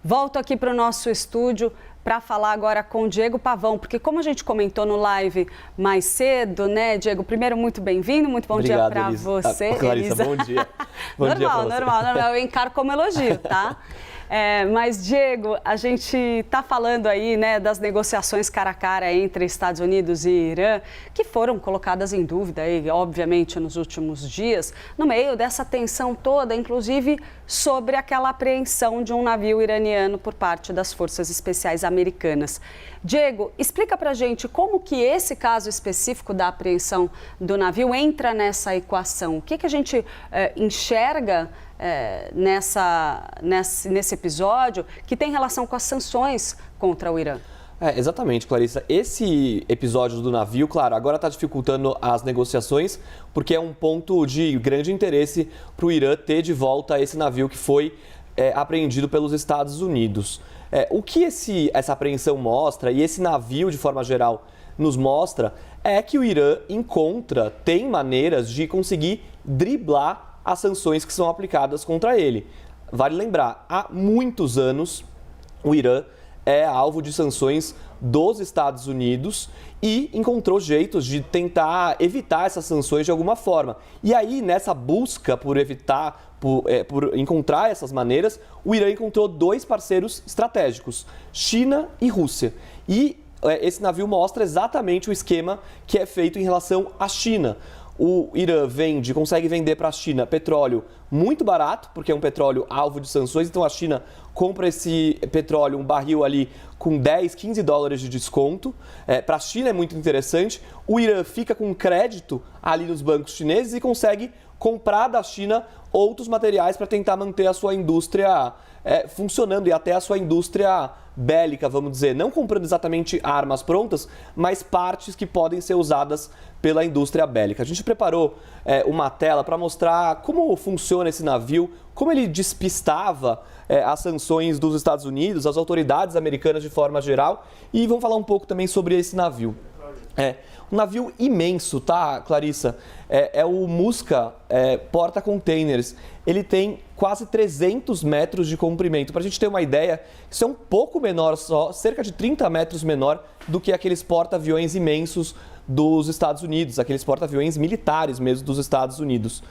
Volto aqui para o nosso estúdio para falar agora com o Diego Pavão, porque como a gente comentou no live mais cedo, né, Diego? Primeiro, muito bem-vindo, muito bom dia para você. Clarissa, bom dia. Bom normal, dia normal, eu encaro como elogio, tá? Mas, Diego, a gente está falando aí, né, das negociações cara a cara entre Estados Unidos e Irã, que foram colocadas em dúvida, aí, obviamente, nos últimos dias, no meio dessa tensão toda, inclusive sobre aquela apreensão de um navio iraniano por parte das forças especiais americanas. Diego, explica pra gente como que esse caso específico da apreensão do navio entra nessa equação. O que a gente enxerga nesse episódio que tem relação com as sanções contra o Irã? Exatamente, Clarissa. Esse episódio do navio, claro, agora está dificultando as negociações, porque é um ponto de grande interesse para o Irã ter de volta esse navio que foi apreendido pelos Estados Unidos. O que essa apreensão mostra, e esse navio, de forma geral, nos mostra, é que o Irã tem maneiras de conseguir driblar as sanções que são aplicadas contra ele. Vale lembrar, há muitos anos o Irã é alvo de sanções dos Estados Unidos e encontrou jeitos de tentar evitar essas sanções de alguma forma. E aí, nessa busca por encontrar essas maneiras, o Irã encontrou dois parceiros estratégicos, China e Rússia. E esse navio mostra exatamente o esquema que é feito em relação à China. O Irã consegue vender para a China petróleo muito barato, porque é um petróleo alvo de sanções, então a China compra esse petróleo, um barril ali com 10, 15 dólares de desconto. Para a China é muito interessante. O Irã fica com crédito ali nos bancos chineses e consegue comprar da China outros materiais para tentar manter a sua indústria funcionando e até a sua indústria bélica, vamos dizer, não comprando exatamente armas prontas, mas partes que podem ser usadas pela indústria bélica. A gente preparou uma tela para mostrar como funciona esse navio, como ele despistava as sanções dos Estados Unidos, as autoridades americanas de forma geral, e vamos falar um pouco também sobre esse navio. Um navio imenso, tá, Clarissa? É o Musca Porta-Containers. Ele tem quase 300 metros de comprimento. Para a gente ter uma ideia, isso é um pouco menor só, cerca de 30 metros menor do que aqueles porta-aviões imensos dos Estados Unidos, aqueles porta-aviões militares mesmo dos Estados Unidos.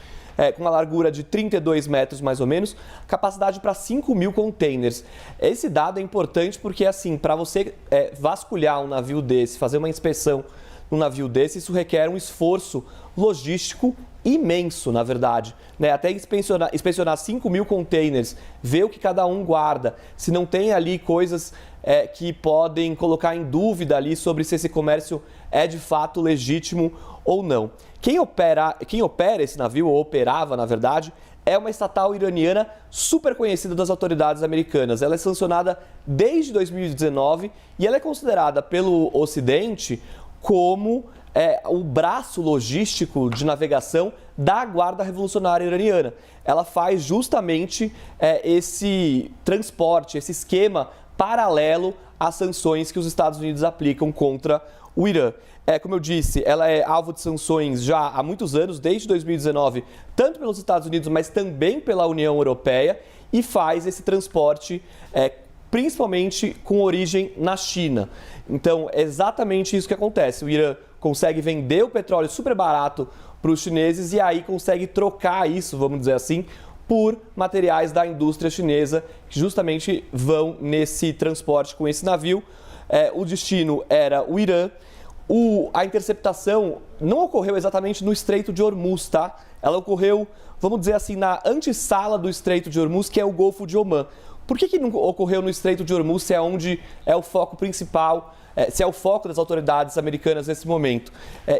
Com uma largura de 32 metros mais ou menos, capacidade para 5.000 containers. Esse dado é importante porque, assim, para você vasculhar um navio desse, fazer uma inspeção num navio desse, isso requer um esforço logístico imenso, na verdade. Até inspecionar 5.000 containers, ver o que cada um guarda, se não tem ali coisas que podem colocar em dúvida ali sobre se esse comércio é de fato legítimo ou não. Quem opera esse navio, ou operava, na verdade, é uma estatal iraniana super conhecida das autoridades americanas. Ela é sancionada desde 2019 e ela é considerada pelo Ocidente como o braço logístico de navegação da Guarda Revolucionária Iraniana. Ela faz justamente esse transporte, esse esquema paralelo às sanções que os Estados Unidos aplicam contra o Irã. Como eu disse, ela é alvo de sanções já há muitos anos, desde 2019, tanto pelos Estados Unidos, mas também pela União Europeia, e faz esse transporte principalmente com origem na China. Então, é exatamente isso que acontece. O Irã consegue vender o petróleo super barato para os chineses e aí consegue trocar isso, vamos dizer assim, por materiais da indústria chinesa que justamente vão nesse transporte com esse navio. O destino era o Irã. A interceptação não ocorreu exatamente no Estreito de Hormuz, tá? Ela ocorreu, vamos dizer assim, na antessala do Estreito de Hormuz, que é o Golfo de Omã. Por que não ocorreu no Estreito de Hormuz, se é onde é o foco principal, se é o foco das autoridades americanas nesse momento?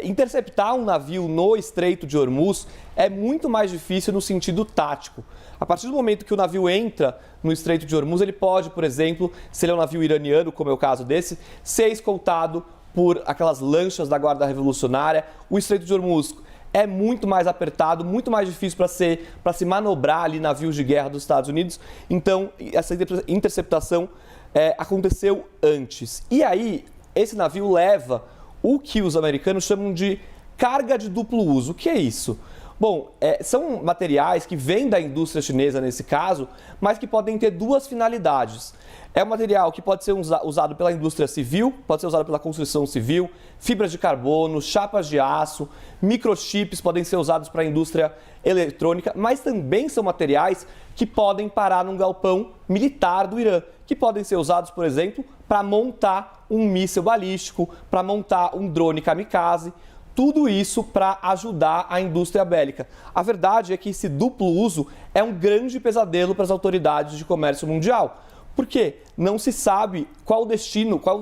Interceptar um navio no Estreito de Hormuz é muito mais difícil no sentido tático. A partir do momento que o navio entra no Estreito de Hormuz, ele pode, por exemplo, se ele é um navio iraniano, como é o caso desse, ser escoltado por aquelas lanchas da Guarda Revolucionária. O Estreito de Hormuz é muito mais apertado, muito mais difícil para se manobrar ali navios de guerra dos Estados Unidos. Então, essa interceptação aconteceu antes. E aí, esse navio leva o que os americanos chamam de carga de duplo uso. O que é isso? Bom, são materiais que vêm da indústria chinesa nesse caso, mas que podem ter duas finalidades. É um material que pode ser usado pela indústria civil, pode ser usado pela construção civil, fibras de carbono, chapas de aço, microchips podem ser usados para a indústria eletrônica, mas também são materiais que podem parar num galpão militar do Irã, que podem ser usados, por exemplo, para montar um míssil balístico, para montar um drone kamikaze. Tudo isso para ajudar a indústria bélica. A verdade é que esse duplo uso é um grande pesadelo para as autoridades de comércio mundial. Porque não se sabe qual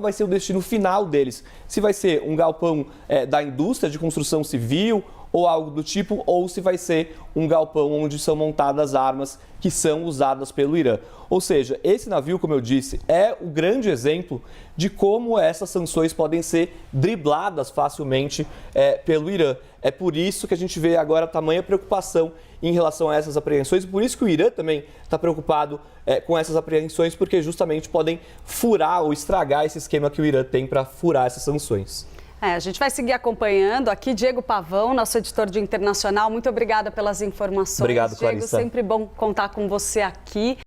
vai ser o destino final deles. Se vai ser um galpão da indústria de construção civil ou algo do tipo, ou se vai ser um galpão onde são montadas armas que são usadas pelo Irã. Ou seja, esse navio, como eu disse, é o grande exemplo de como essas sanções podem ser dribladas facilmente pelo Irã. É por isso que a gente vê agora tamanha preocupação em relação a essas apreensões, e por isso que o Irã também está preocupado com essas apreensões, porque justamente podem furar ou estragar esse esquema que o Irã tem para furar essas sanções. A gente vai seguir acompanhando aqui. Diego Pavão, nosso editor de internacional, muito obrigada pelas informações. Obrigado, Diego, Clarissa. sempre bom contar com você aqui.